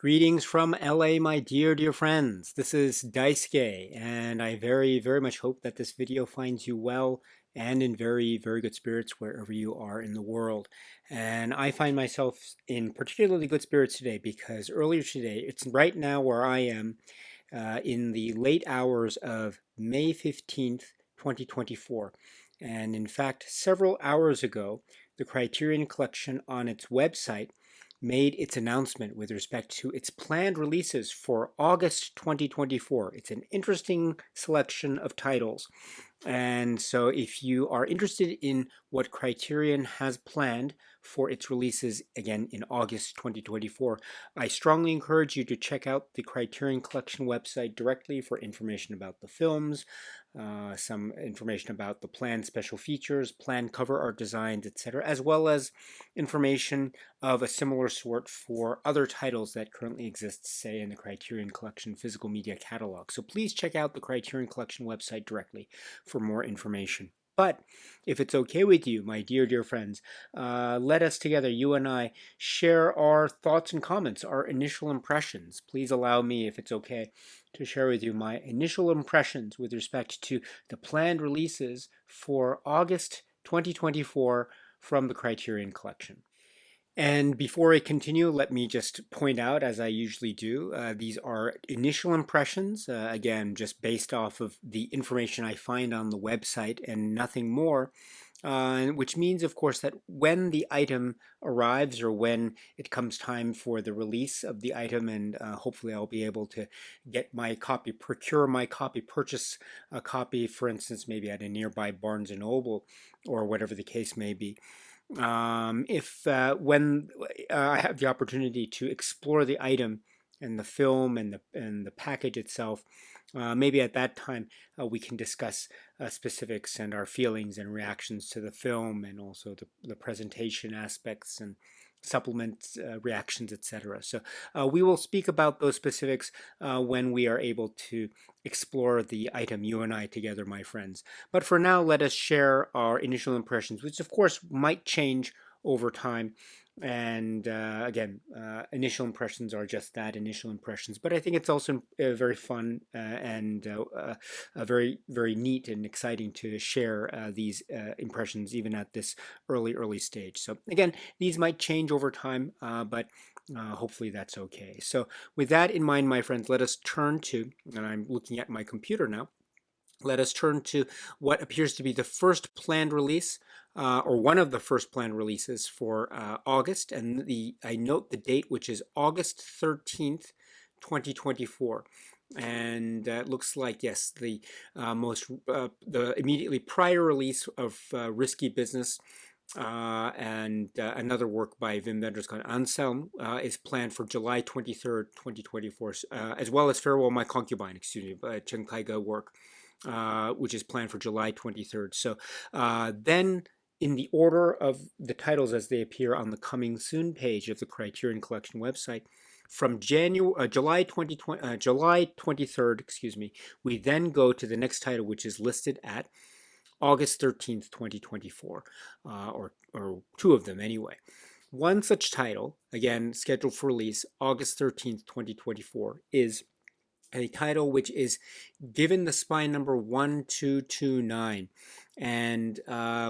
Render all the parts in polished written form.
Greetings from LA, my dear friends. This is Daisuke, and I very much hope that this video finds you well and in very good spirits wherever you are in the world. And I find myself in particularly good spirits today because earlier today, it's right now where I am in the late hours of May 15th, 2024. And in fact, several hours ago, the Criterion Collection on its website made its announcement with respect to its planned releases for August 2024. It's an interesting selection of titles. And so if you are interested in what Criterion has planned for its releases again in August 2024, I strongly encourage you to check out the Criterion Collection website directly for information about the films, some information about the planned special features, planned cover art designs, etc., as well as information of a similar sort for other titles that currently exist, say, in the Criterion Collection physical media catalog. So please check out the Criterion Collection website directly for more information. But if it's okay with you, my dear friends, let us together, you and I, share our thoughts and comments, our initial impressions. Please allow me, if it's okay, to share with you my initial impressions with respect to the planned releases for August 2024 from the Criterion Collection. And before I continue, let me just point out, as I usually do, these are initial impressions, again, just based off of the information I find on the website and nothing more, which means, of course, that when the item arrives or when it comes time for the release of the item, and hopefully I'll be able to get my copy, procure my copy, purchase a copy, for instance, maybe at a nearby Barnes & Noble or whatever the case may be. If when I have the opportunity to explore the item and the film and the package itself, maybe at that time we can discuss specifics and our feelings and reactions to the film, and also the presentation aspects and supplements, reactions, etc. So we will speak about those specifics when we are able to explore the item, you and I together, my friends. But for now, let us share our initial impressions, which of course might change over time. And again, initial impressions are just that, initial impressions. But I think it's also very fun and very neat and exciting to share these impressions even at this early stage. So again, these might change over time, but hopefully that's okay. So with that in mind, my friends, let us turn to, and I'm looking at my computer now, let us turn to what appears to be the first planned release, or one of the first planned releases for August. And I note the date, which is August 13th, 2024. And it looks like, yes, the immediately prior release of Risky Business and another work by Wim Wenders called Anselm is planned for July 23rd, 2024, as well as Farewell My Concubine, Chen Kaiga work, which is planned for July 23rd. So then, in the order of the titles as they appear on the Coming Soon page of the Criterion Collection website, from July 23rd, we then go to the next title, which is listed at August 13th, 2024, or two of them anyway. One such title, again scheduled for release August 13th, 2024, is a title which is given the spine number 1229, and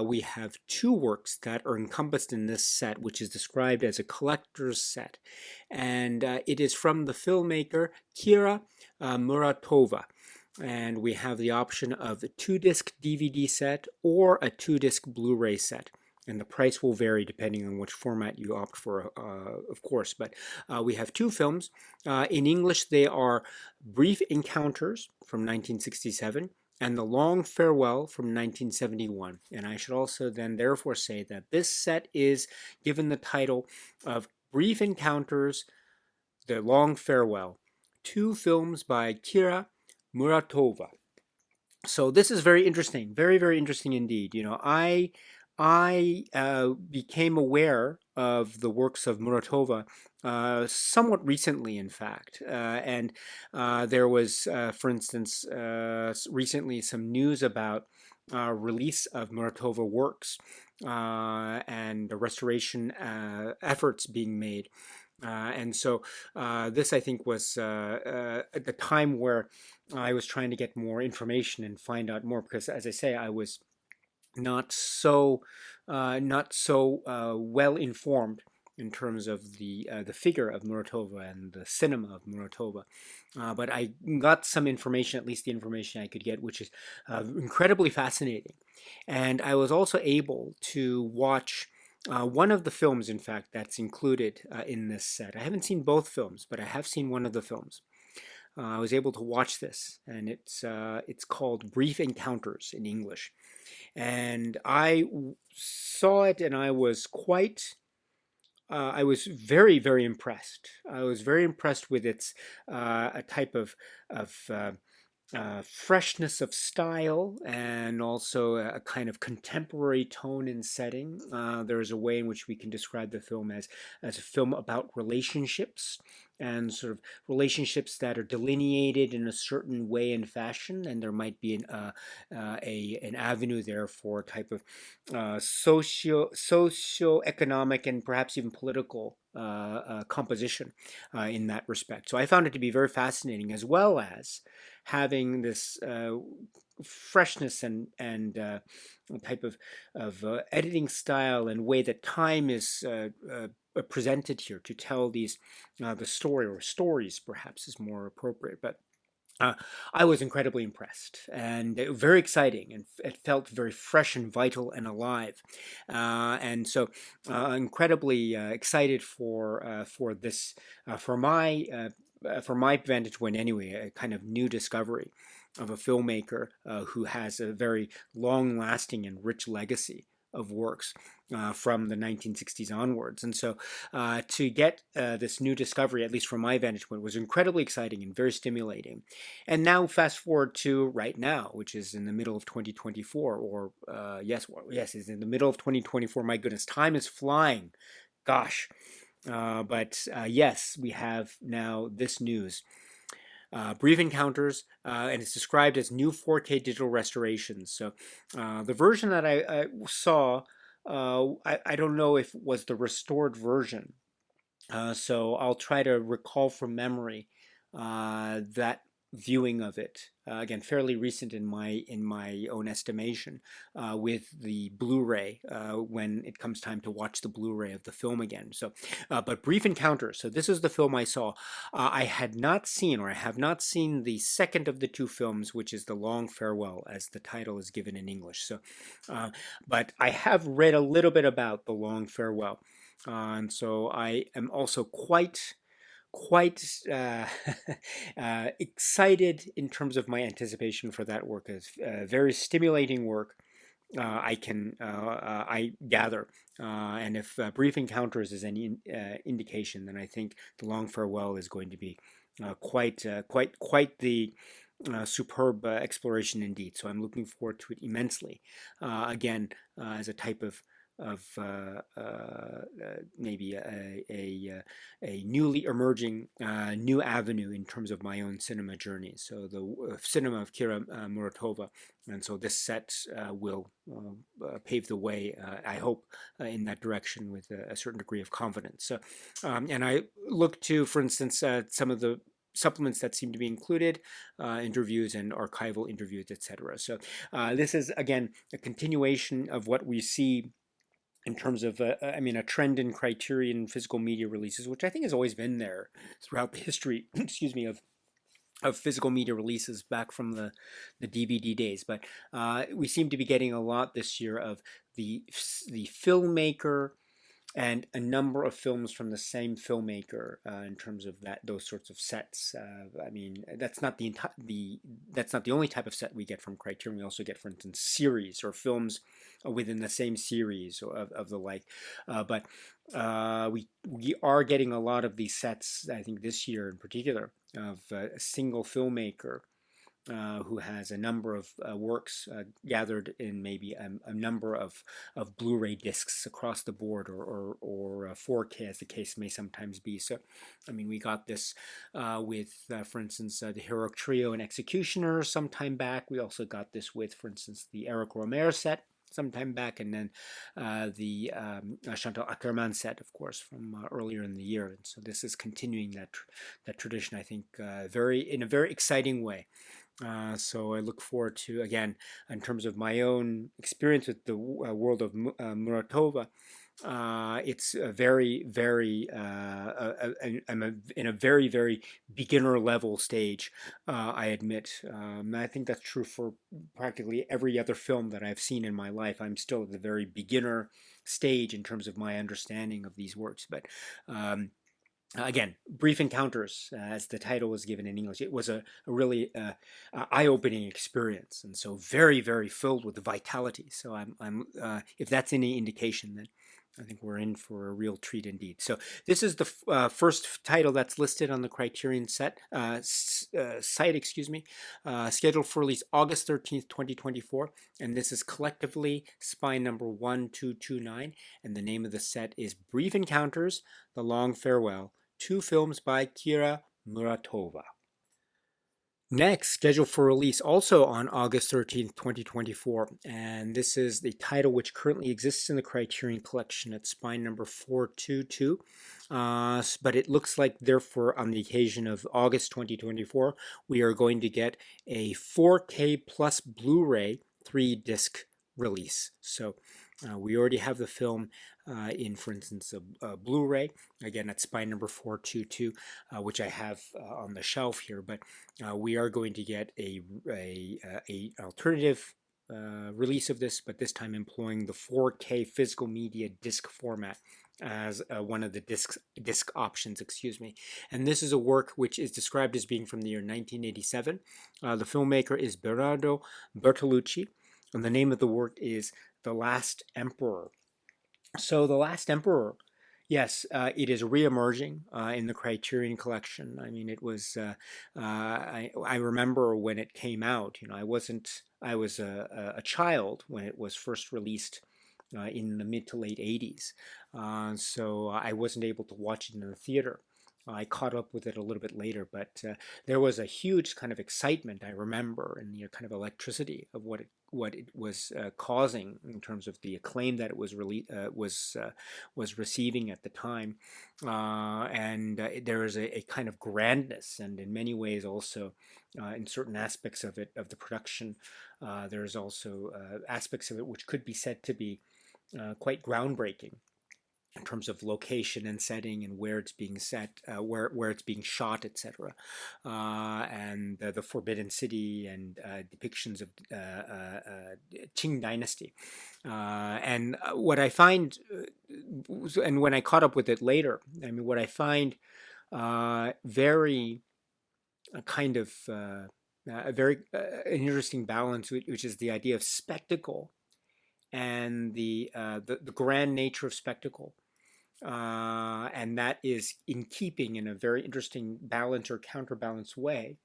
we have two works that are encompassed in this set, which is described as a collector's set, and it is from the filmmaker Kira Muratova. And we have the option of a 2-disc DVD set or a 2-disc Blu-ray set. And the price will vary depending on which format you opt for, of course. But we have two films. In English, they are Brief Encounters from 1967 and The Long Farewell from 1971. And I should also then therefore say that this set is given the title of Brief Encounters, The Long Farewell, two films by Kira Muratova. So this is very interesting, very interesting indeed. You know, I became aware of the works of Muratova somewhat recently, in fact, and there was, for instance, recently some news about release of Muratova works and the restoration efforts being made. And so this, I think, was at the time where I was trying to get more information and find out more because, as I say, I was not so well informed in terms of the figure of Muratova and the cinema of Muratova. But I got some information, at least the information I could get, which is incredibly fascinating. And I was also able to watch one of the films, in fact, that's included in this set. I haven't seen both films, but I have seen one of the films. I was able to watch this, and it's called Brief Encounters in English. And I saw it, and I was very, very impressed. I was very impressed with its a type of freshness of style and also a kind of contemporary tone and setting. There is a way in which we can describe the film as a film about relationships and sort of relationships that are delineated in a certain way and fashion, and there might be an avenue there for a type of socio-economic and perhaps even political composition in that respect. So I found it to be very fascinating, as well as having this freshness and type of editing style and way that time is presented here to tell these the story, or stories perhaps is more appropriate, but uh, I was incredibly impressed and very exciting, and it felt very fresh and vital and alive. And so, incredibly excited for this for my vantage point anyway, a kind of new discovery of a filmmaker who has a very long-lasting and rich legacy of works from the 1960s onwards. And so to get this new discovery, at least from my vantage point, was incredibly exciting and very stimulating. And now fast forward to right now, which is in the middle of 2024, or yes, it's in the middle of 2024. My goodness, time is flying. Gosh. But yes, we have now this news. Brief Encounters, and it's described as new 4K digital restorations. So the version that I saw, I don't know if it was the restored version. So I'll try to recall from memory that viewing of it. Again, fairly recent in my own estimation, with the Blu-ray when it comes time to watch the Blu-ray of the film again. So, but Brief Encounters. So this is the film I saw. I had not seen, or I have not seen, the second of the two films, which is The Long Farewell, as the title is given in English. So, but I have read a little bit about The Long Farewell. And so I am also quite excited in terms of my anticipation for that work. It's very stimulating work. I gather, and if Brief Encounters is any indication, then I think The Long Farewell is going to be quite the superb exploration indeed. So I'm looking forward to it immensely. Again, as a type of maybe a newly emerging new avenue in terms of my own cinema journey. So the cinema of Kira Muratova, and so this set will pave the way, I hope, in that direction with a certain degree of confidence. So, and I look to, for instance, some of the supplements that seem to be included, interviews and archival interviews, etc. So this is, again, a continuation of what we see in terms of, a trend in Criterion physical media releases, which I think has always been there throughout the history, excuse me, of physical media releases back from the DVD days. But we seem to be getting a lot this year of the filmmaker and a number of films from the same filmmaker in terms of those sorts of sets. That's not that's not the only type of set we get from Criterion. We also get, for instance, series or films within the same series of the like. But we are getting a lot of these sets, I think, this year in particular, of a single filmmaker who has a number of works gathered in maybe a number of Blu-ray discs across the board, or 4K, as the case may sometimes be. So, we got this with, for instance, the Heroic Trio and Executioner some time back. We also got this with, for instance, the Eric Romer set. some time back, and then the Chantal Ackerman set, of course, from earlier in the year. And so this is continuing that tradition, I think, in a very exciting way. So I look forward to, again, in terms of my own experience with the world of Muratova. It's a very, very, I'm in a very, very beginner level stage, I admit. I think that's true for practically every other film that I've seen in my life. I'm still at the very beginner stage in terms of my understanding of these works. But again, Brief Encounters, as the title was given in English, it was a really eye-opening experience, and so very, very filled with vitality. So if that's any indication, then I think we're in for a real treat indeed. So this is the first title that's listed on the Criterion site, excuse me, scheduled for release August 13th, 2024, and this is collectively Spine number 1229, and the name of the set is Brief Encounters, The Long Farewell, 2 films by Kira Muratova. Next, scheduled for release also on August 13th, 2024, and this is the title which currently exists in the Criterion Collection at Spine number 422, but it looks like, therefore, on the occasion of August 2024, we are going to get a 4K plus Blu-ray 3-disc release. So we already have the film in, for instance, a Blu-ray, again at Spine number 422, which I have on the shelf here, but we are going to get a alternative release of this, but this time employing the 4K physical media disc format as one of the disc options, excuse me. And this is a work which is described as being from the year 1987. The filmmaker is Bernardo Bertolucci, and the name of the work is The Last Emperor. So The Last Emperor, yes, it is re-emerging in the Criterion Collection. I mean, it was, I remember when it came out, I was a child when it was first released in the mid to late 80s. So I wasn't able to watch it in the theater. I caught up with it a little bit later, but there was a huge kind of excitement, I remember, and the kind of electricity of what it was causing in terms of the acclaim that it was was receiving at the time, and there is a kind of grandness, and in many ways also in certain aspects of it, of the production, there's also aspects of it which could be said to be quite groundbreaking in terms of location and setting and where it's being set, where it's being shot, etc., and the Forbidden City and depictions of Qing Dynasty. And what I find, and when I caught up with it later, I mean, what I find very kind of a very an interesting balance, which is the idea of spectacle and the grand nature of spectacle. And that is in keeping in a very interesting balance or counterbalance way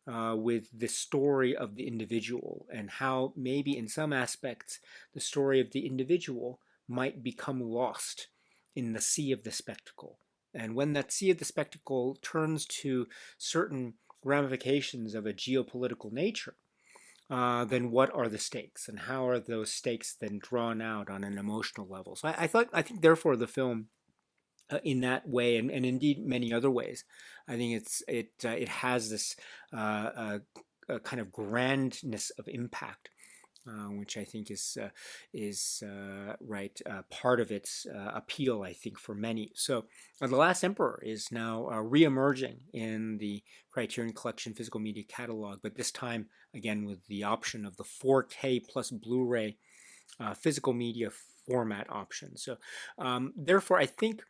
with the story of the individual, and how maybe in some aspects the story of the individual might become lost in the sea of the spectacle. And when that sea of the spectacle turns to certain ramifications of a geopolitical nature, then what are the stakes, and how are those stakes then drawn out on an emotional level? So I think therefore the film, in that way, and indeed many other ways, I think it has this kind of grandness of impact, which I think is right, part of its appeal, I think, for many. So The Last Emperor is now re-emerging in the Criterion Collection physical media catalog, but this time again with the option of the 4K plus Blu-ray physical media format option. So therefore I think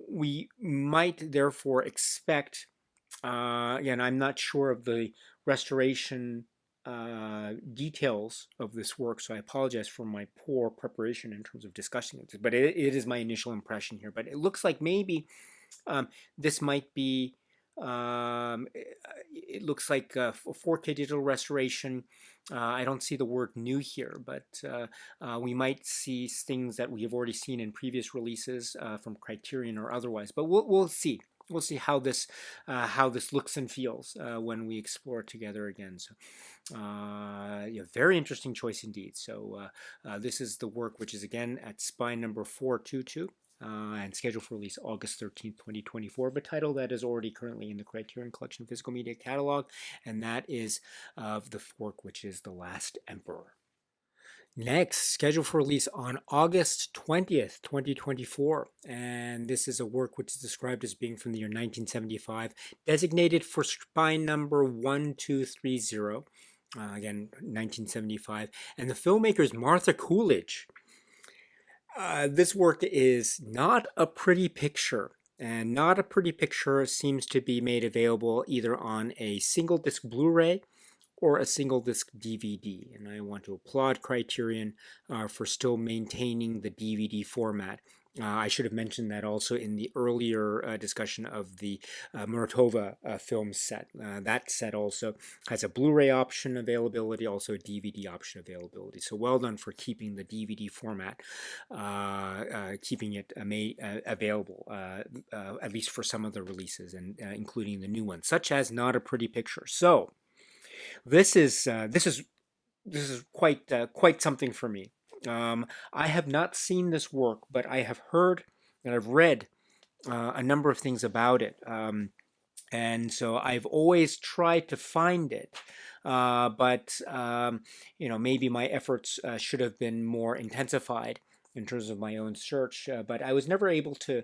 we might therefore expect, again, I'm not sure of the restoration details of this work, so I apologize for my poor preparation in terms of discussing it, but it is my initial impression here. But it looks like maybe this might be, it looks like a 4K digital restoration. I don't see the word new here, but we might see things that we have already seen in previous releases from Criterion or otherwise. But we'll see. we'll see how this looks and feels when we explore it together again. So, yeah, very interesting choice indeed. So this is the work which is again at spine number 422. And scheduled for release August 13th, 2024, but title that is already currently in the Criterion Collection Physical Media Catalog, and that is of the work which is The Last Emperor. Next, scheduled for release on August 20th, 2024. And this is a work which is described as being from the year 1975, designated for spine number 1230. Again, 1975. And the filmmaker is Martha Coolidge. This work is not a pretty picture. And not a pretty picture seems to be made available either on a single disc Blu-ray or a single disc DVD. And I want to applaud Criterion for still maintaining the DVD format. I should have mentioned that also in the earlier discussion of the Muratova film set. That set also has a Blu-ray option availability, also a DVD option availability. So well done for keeping the DVD format, keeping it available, at least for some of the releases, and including the new ones, such as Not a Pretty Picture. So this is quite something for me. I have not seen this work, but I have heard and I've read a number of things about it. And so I've always tried to find it, but maybe my efforts should have been more intensified in terms of my own search. But I was never able to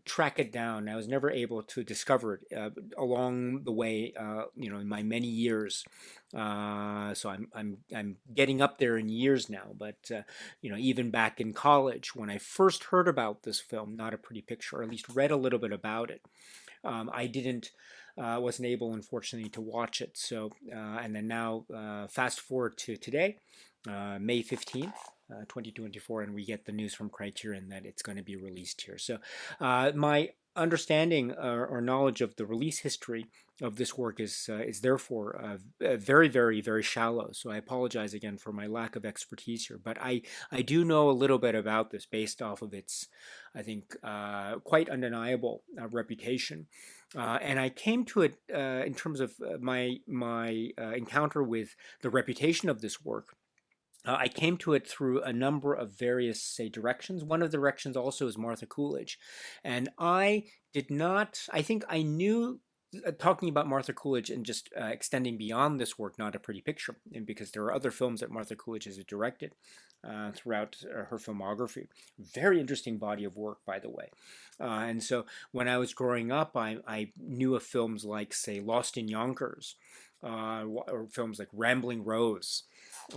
track it down. I was never able to discover it along the way. In my many years. So I'm getting up there in years now. But even back in college, when I first heard about this film, Not a Pretty Picture, or at least read a little bit about it, I wasn't able, unfortunately, to watch it. So, and then now, fast forward to today, May 15th. 2024, and we get the news from Criterion that it's going to be released here. So my understanding or knowledge of the release history of this work is therefore very, very, very shallow. So I apologize again for my lack of expertise here, but I do know a little bit about this based off of its, I think, quite undeniable reputation. And I came to it in terms of my encounter with the reputation of this work. I came to it through a number of various, say, directions. One of the directions also is Martha Coolidge. And I think I knew, talking about Martha Coolidge and just extending beyond this work, Not a Pretty Picture, and because there are other films that Martha Coolidge has directed throughout her filmography. Very interesting body of work, by the way. And so when I was growing up, I knew of films like, say, Lost in Yonkers, or films like Rambling Rose,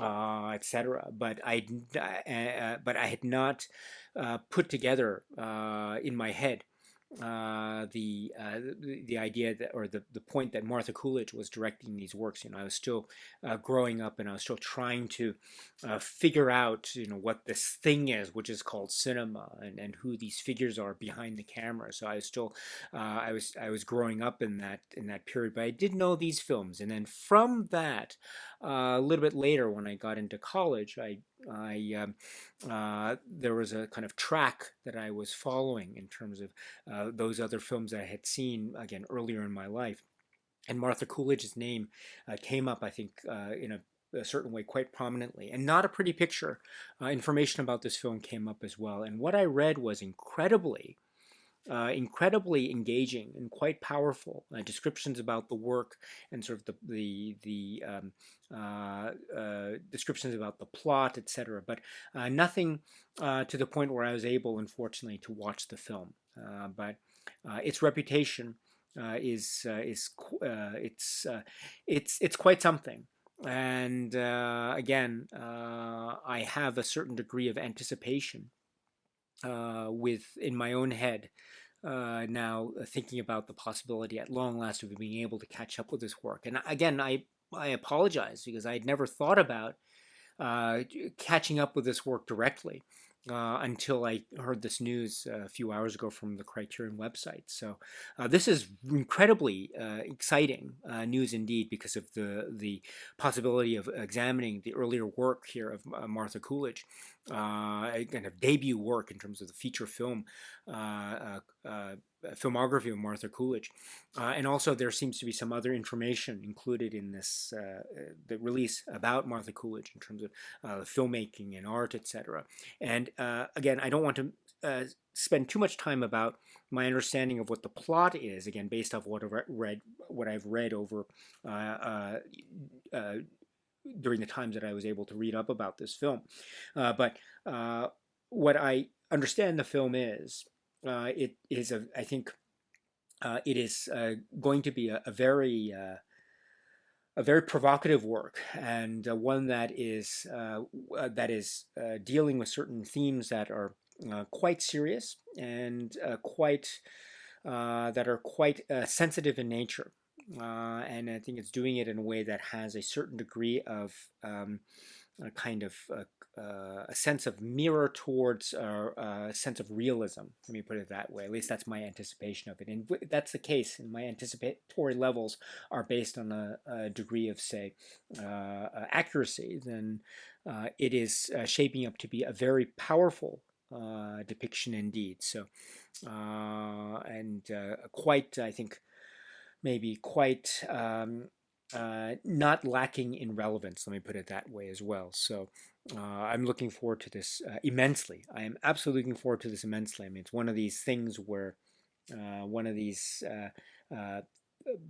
etc. But I had not put together in my head the idea that, or the point that Martha Coolidge was directing these works. I was still growing up, and I was still trying to figure out what this thing is, which is called cinema, and who these figures are behind the camera. So I was still I was growing up in that period, but I did know these films. And then from that, a little bit later, when I got into college, there was a kind of track that I was following in terms of those other films I had seen again earlier in my life, and Martha Coolidge's name came up, I think, in a certain way quite prominently. And Not a Pretty Picture, information about this film came up as well. And what I read was incredibly engaging and quite powerful descriptions about the work, and sort of the descriptions about the plot, etc. But nothing to the point where I was able, unfortunately, to watch the film. But its reputation is it's quite something. And again, I have a certain degree of anticipation in my own head now, thinking about the possibility at long last of being able to catch up with this work. And again, I apologize because I had never thought about catching up with this work directly until I heard this news a few hours ago from the Criterion website. So this is incredibly exciting news indeed, because of the possibility of examining the earlier work here of Martha Coolidge, kind of debut work in terms of the feature film filmography of Martha Coolidge. And also there seems to be some other information included in this the release about Martha Coolidge in terms of filmmaking and art, etc. And again, I don't want to spend too much time about my understanding of what the plot is, again, based off what I've read over during the times that I was able to read up about this film. But what I understand the film is, it is I think it is going to be a very provocative work, and one that is dealing with certain themes that are quite serious and quite sensitive in nature. And I think it's doing it in a way that has a certain degree of a kind of a sense of mirror towards a sense of realism. Let me put it that way. At least that's my anticipation of it. And if that's the case, and my anticipatory levels are based on a degree of, say, accuracy, then it is shaping up to be a very powerful depiction indeed. So, and quite, I think, maybe quite not lacking in relevance, let me put it that way as well. So I'm looking forward to this immensely. I am absolutely looking forward to this immensely. I mean, it's one of these things where one of these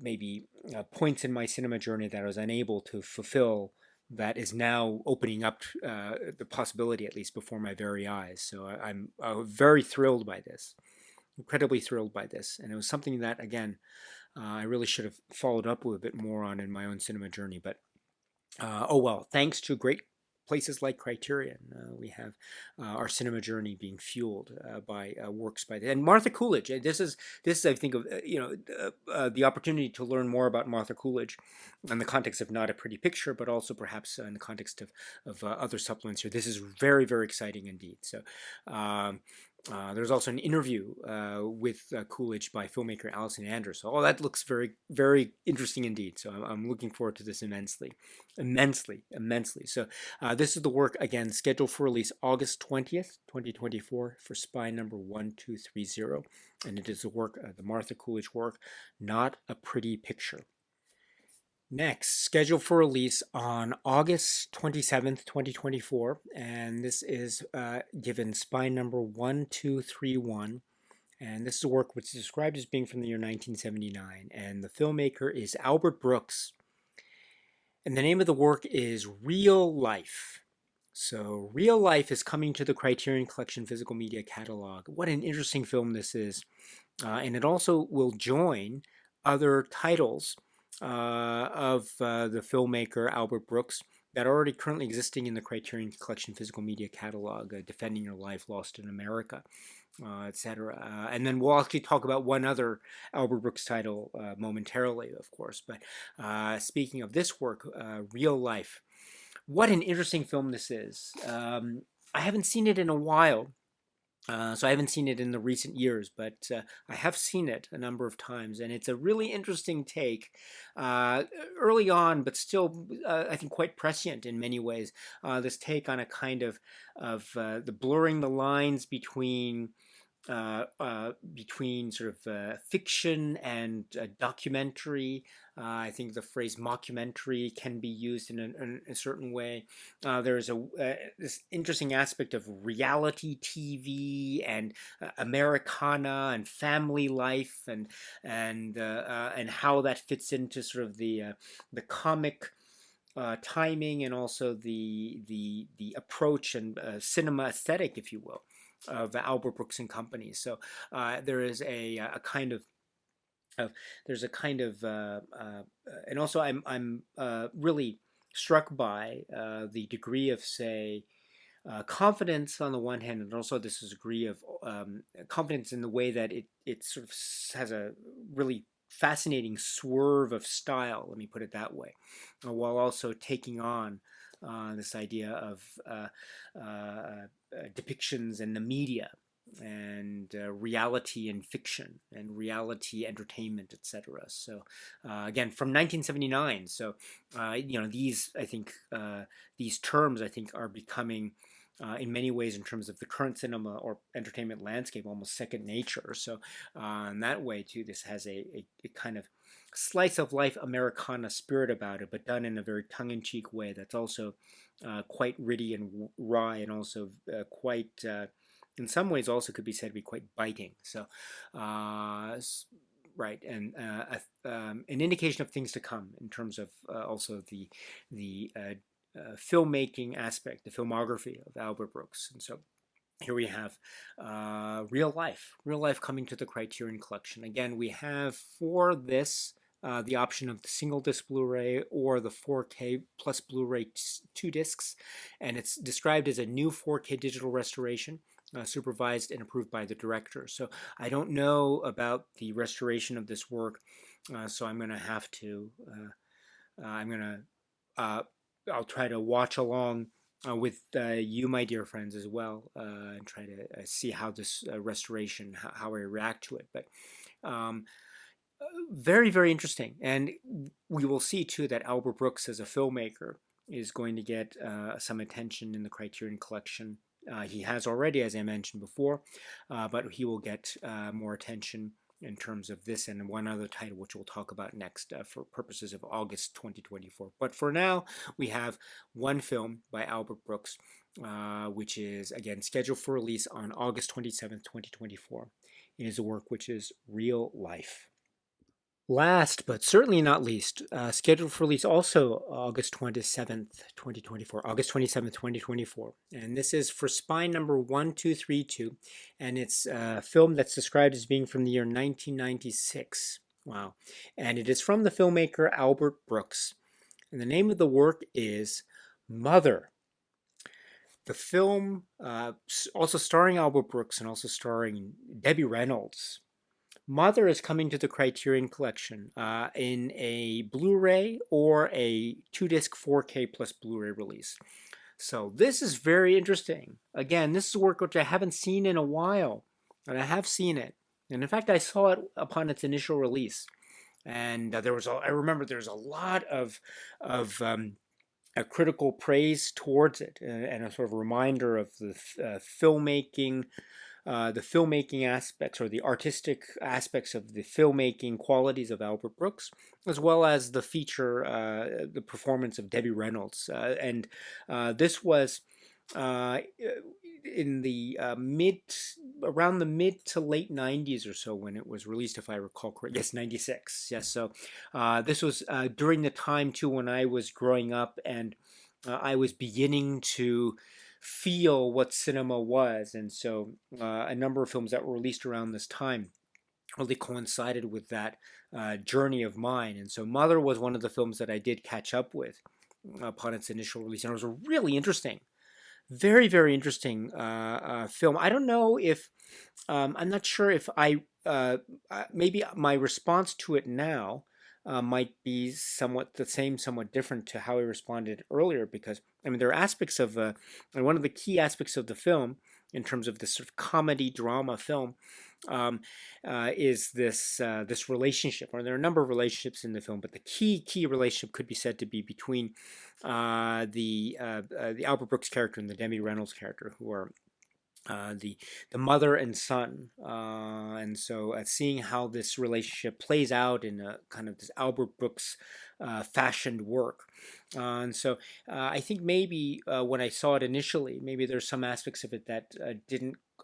maybe points in my cinema journey that I was unable to fulfill, that is now opening up the possibility, at least before my very eyes. So I'm very thrilled by this, incredibly thrilled by this. And it was something that, again, I really should have followed up with a bit more on in my own cinema journey. But oh well, thanks to great places like Criterion, we have our cinema journey being fueled by works by and Martha Coolidge. This is I think of the opportunity to learn more about Martha Coolidge in the context of Not a Pretty Picture, but also perhaps in the context of other supplements here. This is very, very exciting indeed. So. There's also an interview with Coolidge by filmmaker Alison Anders. So all that looks very, very interesting indeed. So I'm looking forward to this immensely. So this is the work, again, scheduled for release August 20th, 2024 for spine number 1230. And it is the work, the Martha Coolidge work, Not a Pretty Picture. Next, scheduled for release on August 27th, 2024, and this is given spine number 1231, and this is a work which is described as being from the year 1979, and the filmmaker is Albert Brooks, and the name of the work is Real Life. So Real Life is coming to the Criterion Collection Physical Media Catalog. What an interesting film this is, and it also will join other titles of the filmmaker Albert Brooks that are already currently existing in the Criterion Collection Physical Media Catalog, Defending Your Life, Lost in America, etc. And then we'll actually talk about one other Albert Brooks title momentarily, of course. But speaking of this work, Real Life, what an interesting film this is. I haven't seen it in a while. So I haven't seen it in the recent years, but I have seen it a number of times, and it's a really interesting take early on, but still, I think, quite prescient in many ways. This take on a kind of the blurring the lines between sort of fiction and documentary. I think the phrase mockumentary can be used in a certain way. There's this interesting aspect of reality TV and Americana and family life and how that fits into sort of the comic timing, and also the approach and cinema aesthetic, if you will, of Albert Brooks and Company. So there is a kind of there's a kind of and also I'm really struck by the degree of, say, confidence on the one hand, and also this degree of confidence in the way that it sort of has a really fascinating swerve of style, let me put it that way, while also taking on this idea of depictions in the media and reality and fiction and reality entertainment, etc. So again, from 1979. So these, I think, these terms, I think, are becoming in many ways, in terms of the current cinema or entertainment landscape, almost second nature. So in that way, too, this has a kind of slice of life Americana spirit about it, but done in a very tongue-in-cheek way that's also quite witty and wry, and also quite, in some ways, also could be said to be quite biting. So, right, and an indication of things to come in terms of also the filmmaking aspect, the filmography of Albert Brooks. And so here we have real life coming to the Criterion Collection. Again, we have for this the option of the single disc Blu-ray or the 4K plus Blu-ray 2 discs, and it's described as a new 4K digital restoration. Supervised and approved by the director. So I don't know about the restoration of this work, so I'm going to have to, I'll try to watch along with you, my dear friends, as well, and try to see how this restoration, how I react to it. But very, very interesting. And we will see, too, that Albert Brooks as a filmmaker is going to get some attention in the Criterion Collection. He has already, as I mentioned before, but he will get more attention in terms of this and one other title, which we'll talk about next for purposes of August 2024. But for now, we have one film by Albert Brooks, which is, again, scheduled for release on August 27th, 2024. It is a work which is Real Life. Last but certainly not least, scheduled for release also August 27th, 2024. August 27th, 2024. And this is For Spine number 1232. And it's a film that's described as being from the year 1996. Wow. And it is from the filmmaker Albert Brooks. And the name of the work is Mother. The film, also starring Albert Brooks and also starring Debbie Reynolds. Mother is coming to the Criterion Collection in a Blu-ray or a 2-disc 4K plus Blu-ray release. So this is very interesting. Again, this is a work which I haven't seen in a while, and I have seen it. And in fact, I saw it upon its initial release. And I remember there's a lot of a critical praise towards it, and a sort of reminder of the filmmaking aspects or the artistic aspects of the filmmaking qualities of Albert Brooks, as well as the the performance of Debbie Reynolds. And this was in the around the mid to late 90s or so when it was released, if I recall correctly. Yes, 96. Yes, so this was during the time too when I was growing up, and I was beginning to feel what cinema was. And so a number of films that were released around this time really coincided with that journey of mine. And so Mother was one of the films that I did catch up with upon its initial release. And it was a really interesting, very, very interesting film. I don't know if, I'm not sure if maybe my response to it now might be somewhat the same, somewhat different to how I responded earlier, because I mean there are aspects of, and one of the key aspects of the film, in terms of this sort of comedy drama film, is this relationship. Or there are a number of relationships in the film, but the key relationship could be said to be between the Albert Brooks character and the Debbie Reynolds character, who are the mother and son, and so seeing how this relationship plays out in a kind of this Albert Brooks fashioned work. And so I think maybe when I saw it initially, maybe there's some aspects of it that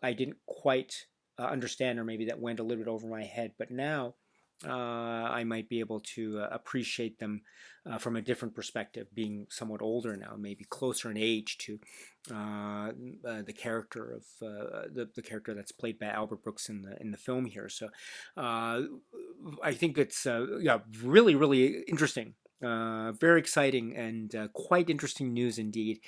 I didn't quite understand, or maybe that went a little bit over my head. But now I might be able to appreciate them from a different perspective, being somewhat older now, maybe closer in age to the character of the character that's played by Albert Brooks in the film here. So I think it's yeah, really, really interesting. Very exciting and quite interesting news indeed.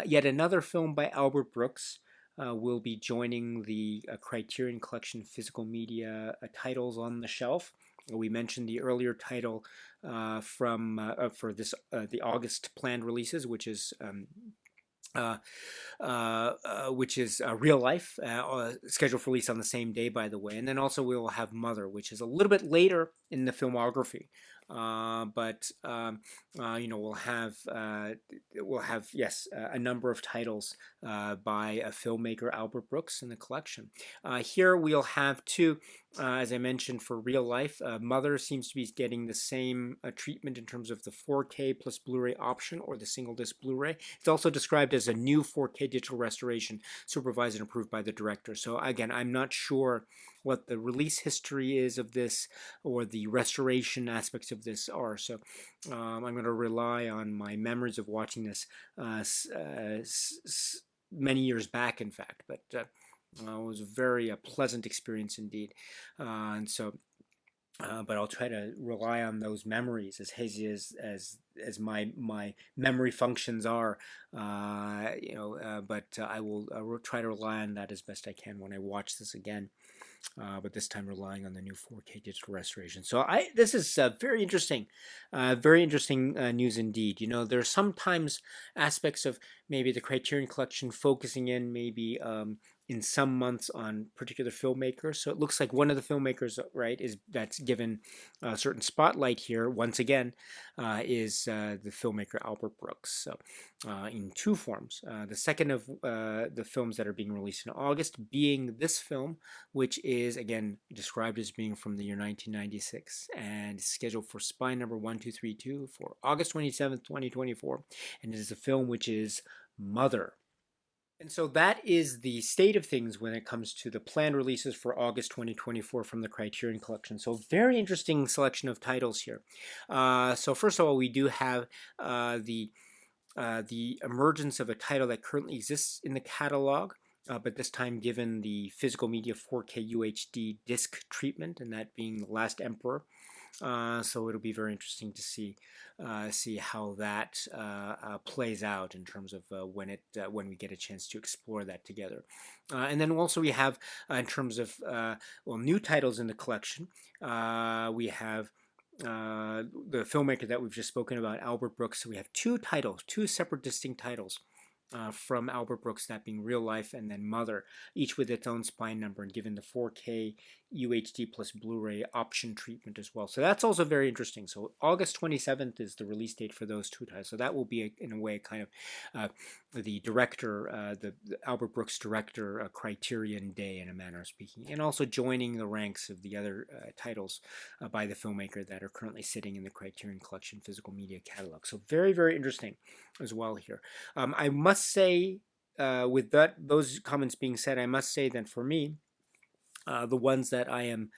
Yet another film by Albert Brooks will be joining the Criterion Collection physical media titles on the shelf. We mentioned the earlier title for this the August planned releases, which is Uh, which is real life, scheduled for release on the same day, by the way. And then also we will have Mother, which is a little bit later in the filmography. But we'll have yes a number of titles by a filmmaker, Albert Brooks, in the collection. Here we'll have two, as I mentioned, for real life. Mother seems to be getting the same treatment in terms of the 4K plus Blu-ray option or the single disc Blu-ray. It's also described as a new 4K digital restoration supervised and approved by the director. So again, I'm not sure what the release history is of this or the restoration aspects of this are. So I'm going to rely on my memories of watching this many years back, in fact. But it was a very pleasant experience indeed. But I'll try to rely on those memories, as hazy as my memory functions are, but I will try to rely on that as best I can when I watch this again. But this time relying on the new 4K digital restoration. So this is very interesting news indeed. There's sometimes aspects of maybe the Criterion Collection focusing in maybe in some months on particular filmmakers. So it looks like one of the filmmakers, right, that's given a certain spotlight here once again is the filmmaker Albert Brooks. So in two forms. The second of the films that are being released in August being this film, which is again described as being from the year 1996 and scheduled for spine number 1232 for August 27th, 2024. And it is a film which is Mother. And so that is the state of things when it comes to the planned releases for August 2024 from the Criterion Collection. So very interesting selection of titles here. So first of all, we do have the emergence of a title that currently exists in the catalog, but this time given the physical media 4K UHD disc treatment, and that being The Last Emperor. So it'll be very interesting to see how that plays out in terms of when we get a chance to explore that together. And then also we have in terms of new titles in the collection. We have the filmmaker that we've just spoken about, Albert Brooks. So we have two separate distinct titles from Albert Brooks, that being Real Life and then Mother, each with its own spine number and given the 4K UHD plus Blu-ray option treatment as well. So that's also very interesting. So August 27th is the release date for those two titles. So that will be, in a way, kind of the director, the Albert Brooks director Criterion Day, in a manner of speaking, and also joining the ranks of the other titles by the filmmaker that are currently sitting in the Criterion Collection physical media catalog. So very, very interesting as well here. I must say, with those comments being said, I must say that for me, the ones that I am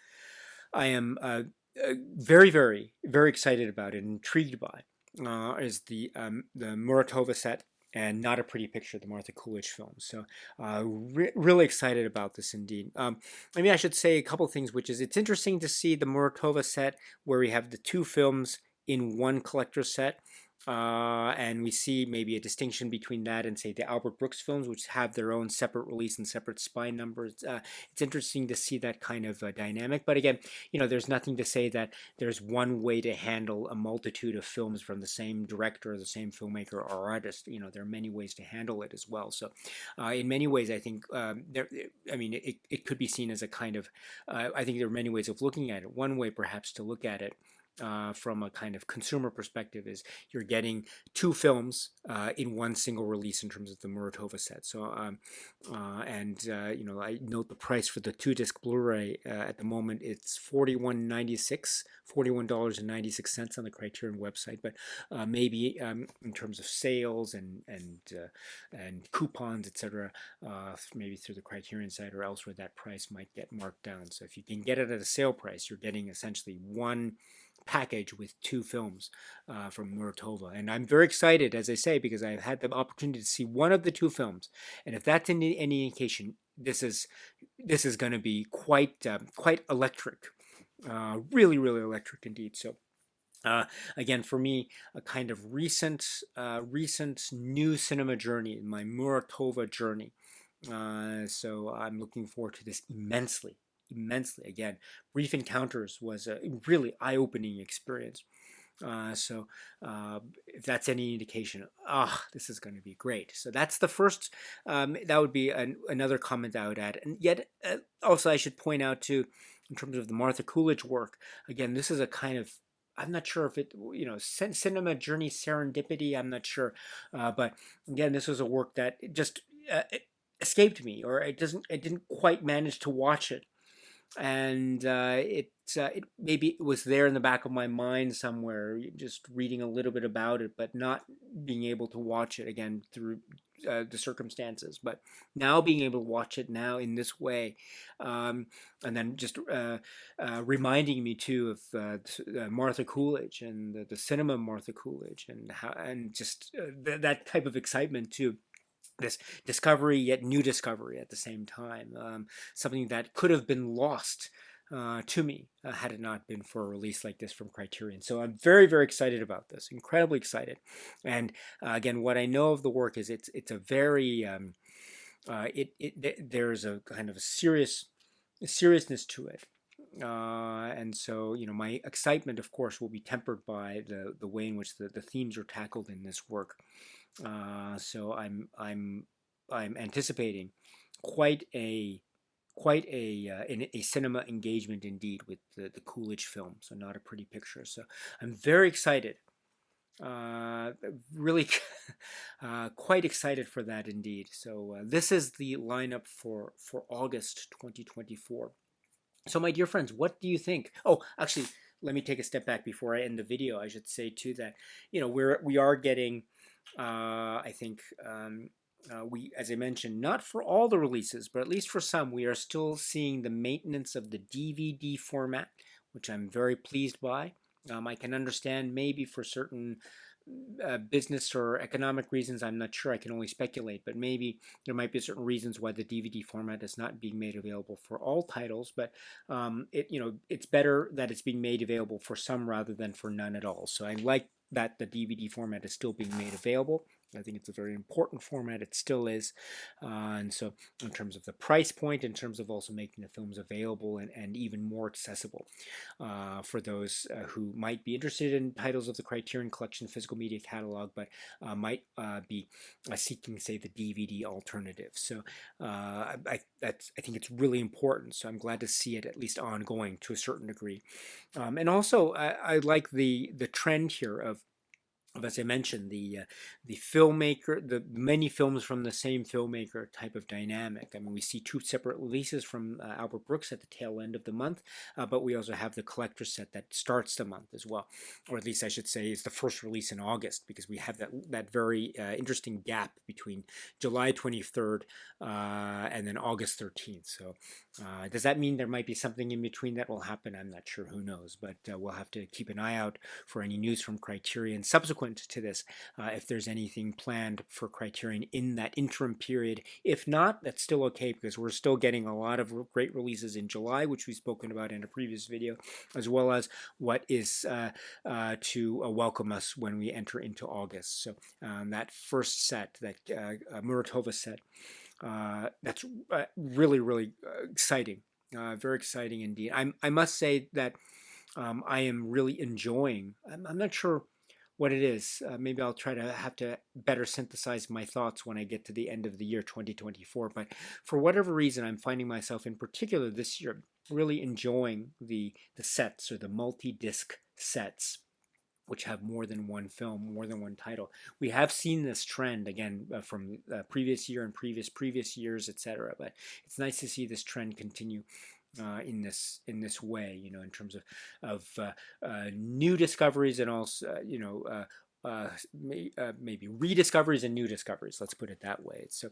very, very, very excited about and intrigued by is the Muratova set and Not a Pretty Picture, the Martha Coolidge film. So really excited about this indeed. Maybe I should say a couple things, which is it's interesting to see the Muratova set where we have the two films in one collector set. And we see maybe a distinction between that and, say, the Albert Brooks films, which have their own separate release and separate spine numbers. It's interesting to see that kind of dynamic. But again, there's nothing to say that there's one way to handle a multitude of films from the same director or the same filmmaker or artist. There are many ways to handle it as well. So in many ways, I think it could be seen as a kind of, I think there are many ways of looking at it. One way perhaps to look at it from a kind of consumer perspective is you're getting two films in one single release in terms of the Muratova set. So I note the price for the 2-disc Blu-ray at the moment. It's $41.96 on the Criterion website. But maybe in terms of sales and coupons, etc., maybe through the Criterion site or elsewhere, that price might get marked down. So if you can get it at a sale price, you're getting essentially one package with two films from Muratova. And I'm very excited, as I say, because I've had the opportunity to see one of the two films. And if that's any indication, this is going to be quite electric, really, really electric indeed. So again, for me, a kind of recent new cinema journey, my Muratova journey. So I'm looking forward to this immensely. Again, Brief Encounters was a really eye-opening experience. So if that's any indication, this is going to be great. So that's the first. That would be another comment I would add. And yet, also I should point out too, in terms of the Martha Coolidge work. Again, this is a kind of, I'm not sure if it, cinema journey serendipity. I'm not sure, but again, this was a work that just it escaped me, or it doesn't. I didn't quite manage to watch it, and it maybe it was there in the back of my mind somewhere, just reading a little bit about it, but not being able to watch it again through the circumstances. But now being able to watch it now in this way, and then just reminding me too of Martha Coolidge and the cinema Martha Coolidge, and how, and just that type of excitement too, this discovery yet new discovery at the same time, something that could have been lost to me had it not been for a release like this from Criterion. So I'm very, very excited about this, incredibly excited. And again, what I know of the work is it's a very there's a kind of a seriousness to it. And so, my excitement, of course, will be tempered by the way in which the themes are tackled in this work. So I'm anticipating quite a a cinema engagement indeed with the Coolidge film. So not a pretty picture. So I'm very excited. Really quite excited for that indeed. So this is the lineup for August 2024. So my dear friends, what do you think? Oh, actually, let me take a step back before I end the video. I should say too that we are getting, I think, we, as I mentioned, not for all the releases, but at least for some, we are still seeing the maintenance of the DVD format, which I'm very pleased by. I can understand maybe for certain business or economic reasons, I'm not sure, I can only speculate, but maybe there might be certain reasons why the DVD format is not being made available for all titles, but it's better that it's being made available for some rather than for none at all. So I like that the DVD format is still being made available. I think it's a very important format. It still is. And so in terms of the price point, in terms of also making the films available and even more accessible for those who might be interested in titles of the Criterion Collection physical media catalog, but might be seeking, say, the DVD alternative. So I think it's really important. So I'm glad to see it at least ongoing to a certain degree. And also, I like the trend here of, as I mentioned, the filmmaker, the many films from the same filmmaker type of dynamic. I mean, we see two separate releases from Albert Brooks at the tail end of the month, but we also have the collector's set that starts the month as well, or at least I should say is the first release in August, because we have that very interesting gap between July 23rd and then August 13th. So does that mean there might be something in between that will happen? I'm not sure. Who knows? But we'll have to keep an eye out for any news from Criterion subsequent to this, if there's anything planned for Criterion in that interim period. If not, that's still okay, because we're still getting a lot of great releases in July, which we've spoken about in a previous video, as well as what is to welcome us when we enter into August. So that first set, that Muratova set, that's really, really exciting. Very exciting indeed. I must say that I am really enjoying. I'm not sure what it is. Maybe I'll try to have to better synthesize my thoughts when I get to the end of the year 2024. But for whatever reason, I'm finding myself in particular this year really enjoying the sets, or the multi-disc sets, which have more than one film, more than one title. We have seen this trend again from previous year and previous years, etc. But it's nice to see this trend continue in this way, in terms of new discoveries, and also maybe rediscoveries and new discoveries. Let's put it that way. So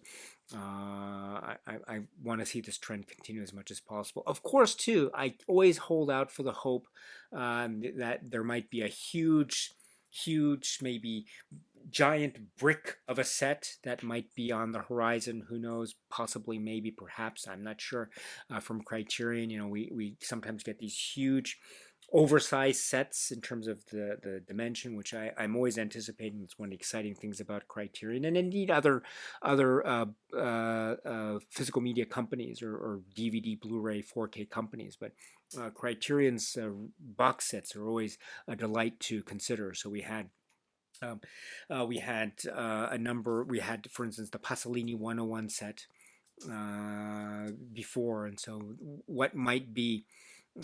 I want to see this trend continue as much as possible. Of course, too, I always hold out for the hope that there might be a huge, maybe giant brick of a set that might be on the horizon. Who knows? Possibly, maybe, perhaps. I'm not sure. From Criterion, we sometimes get these huge oversized sets in terms of the dimension, which I'm always anticipating. It's one of the exciting things about Criterion, and indeed other physical media companies or DVD, Blu-ray, 4K companies. But Criterion's box sets are always a delight to consider. So um, we had a number. We had, for instance, the Pasolini 101 set before, and so what might be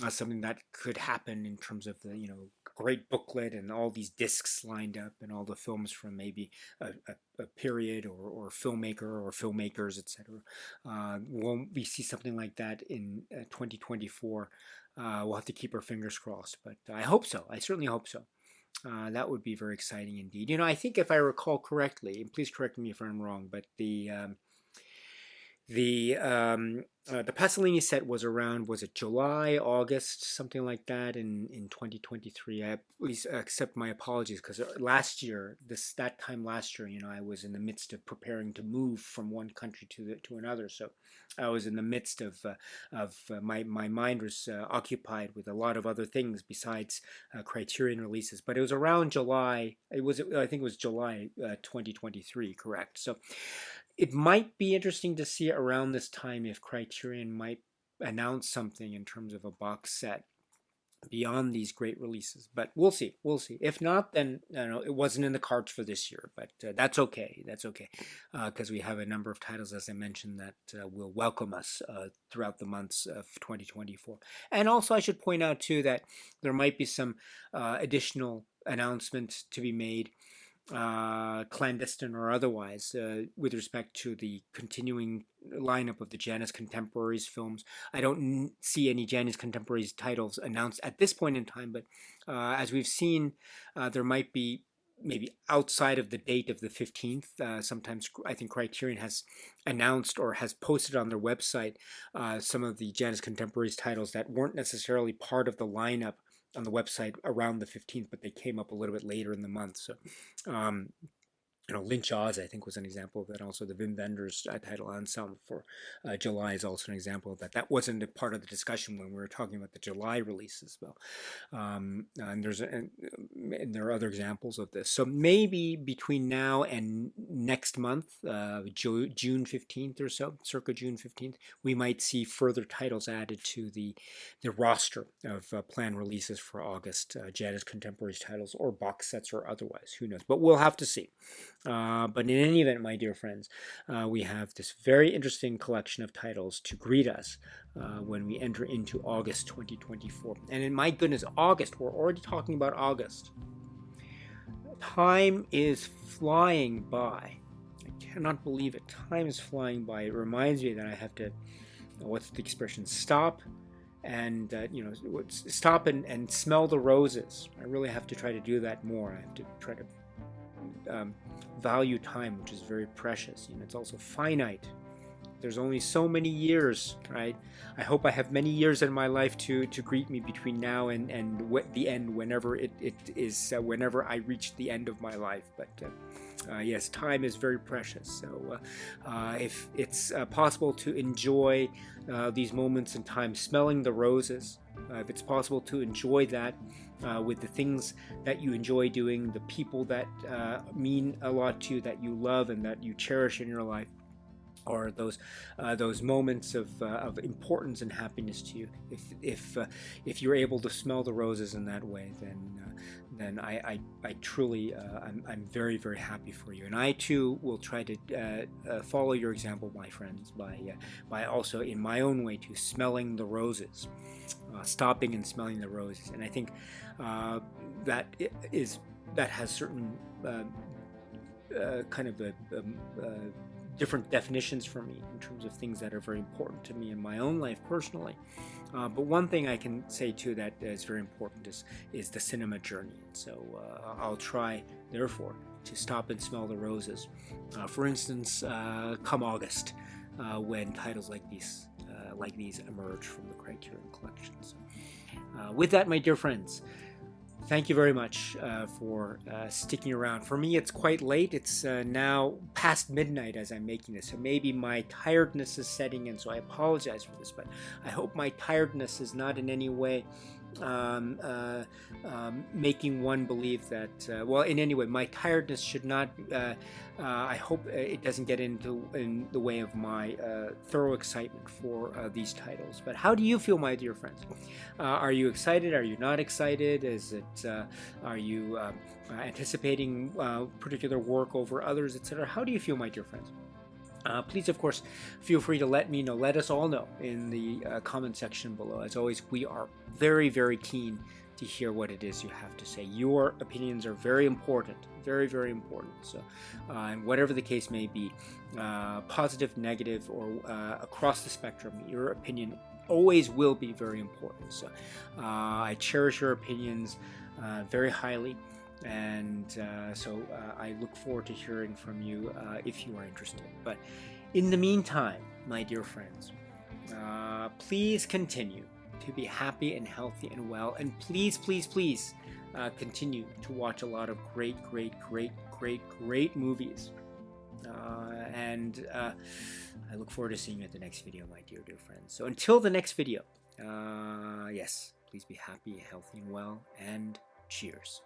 something that could happen in terms of the great booklet and all these discs lined up and all the films from maybe a period or filmmaker or filmmakers, etc. Won't we see something like that in 2024? We'll have to keep our fingers crossed, but I hope so. I certainly hope so. That would be very exciting indeed. I think if I recall correctly, and please correct me if I'm wrong, but the Pasolini set was around, was it July, August, something like that in 2023. I please accept my apologies, because that time last year, I was in the midst of preparing to move from one country to another. So I was in the midst of my mind was occupied with a lot of other things besides Criterion releases. But it was around July. I think it was July 2023, correct? So it might be interesting to see around this time if Criterion might announce something in terms of a box set beyond these great releases. But we'll see. We'll see. If not, then it wasn't in the cards for this year. But that's okay. That's okay, because we have a number of titles, as I mentioned, that will welcome us throughout the months of 2024. And also, I should point out too that there might be some additional announcements to be made, clandestine or otherwise, with respect to the continuing lineup of the Janus Contemporaries films. I don't see any Janus Contemporaries titles announced at this point in time, but as we've seen, there might be maybe outside of the date of the 15th. Sometimes I think Criterion has announced or has posted on their website some of the Janus Contemporaries titles that weren't necessarily part of the lineup on the website around the 15th, but they came up a little bit later in the month. So, Lynch Oz, I think, was an example of that. Also, the Wim Wenders title Ensemble for July is also an example of that. That wasn't a part of the discussion when we were talking about the July release as well. And there are other examples of this. So maybe between now and next month, June 15th or so, circa June 15th, we might see further titles added to the roster of planned releases for August, Janus Contemporaries titles or box sets or otherwise. Who knows? But we'll have to see. But in any event, my dear friends, we have this very interesting collection of titles to greet us when we enter into August 2024. And in my goodness, August, we're already talking about August. Time is flying by. I cannot believe it. Time is flying by. It reminds me that I have to, what's the expression, stop and stop and smell the roses. I really have to try to do that more. I have to try to value time, which is very precious. It's also finite. There's only so many years, right? I hope I have many years in my life to greet me between now and the end, whenever it is, whenever I reach the end of my life. But yes, time is very precious. So if it's possible to enjoy these moments in time, smelling the roses, if it's possible to enjoy that with the things that you enjoy doing, the people that mean a lot to you, that you love and that you cherish in your life, or those moments of importance and happiness to you, if you're able to smell the roses in that way, then I truly I'm very, very happy for you. And I too will try to follow your example, my friends, by also in my own way to smelling the roses, stopping and smelling the roses. And I think that has certain kind of different definitions for me in terms of things that are very important to me in my own life personally. But one thing I can say too that is very important is the cinema journey. So I'll try, therefore, to stop and smell the roses. For instance, come August, when titles like these emerge from the Criterion collections. With that, my dear friends, thank you very much for sticking around. For me, it's quite late. It's now past midnight as I'm making this, so maybe my tiredness is setting in, so I apologize for this, but I hope my tiredness is not in any way making one believe that, well, in any way, my tiredness should not, I hope it doesn't get in the way of my thorough excitement for these titles. But how do you feel, my dear friends? Are you excited? Are you not excited? Are you anticipating particular work over others, etc.? How do you feel, my dear friends? Please, of course, feel free to let me know. Let us all know in the comment section below. As always, we are very, very keen to hear what it is you have to say. Your opinions are very important, very, very important. So, and whatever the case may be, positive, negative, or across the spectrum, your opinion always will be very important. So, I cherish your opinions very highly. And so I look forward to hearing from you if you are interested. But in the meantime, my dear friends, please continue to be happy and healthy and well. And please, please, please continue to watch a lot of great movies. And I look forward to seeing you at the next video, my dear friends. So until the next video, yes, please be happy, healthy, and well, and cheers.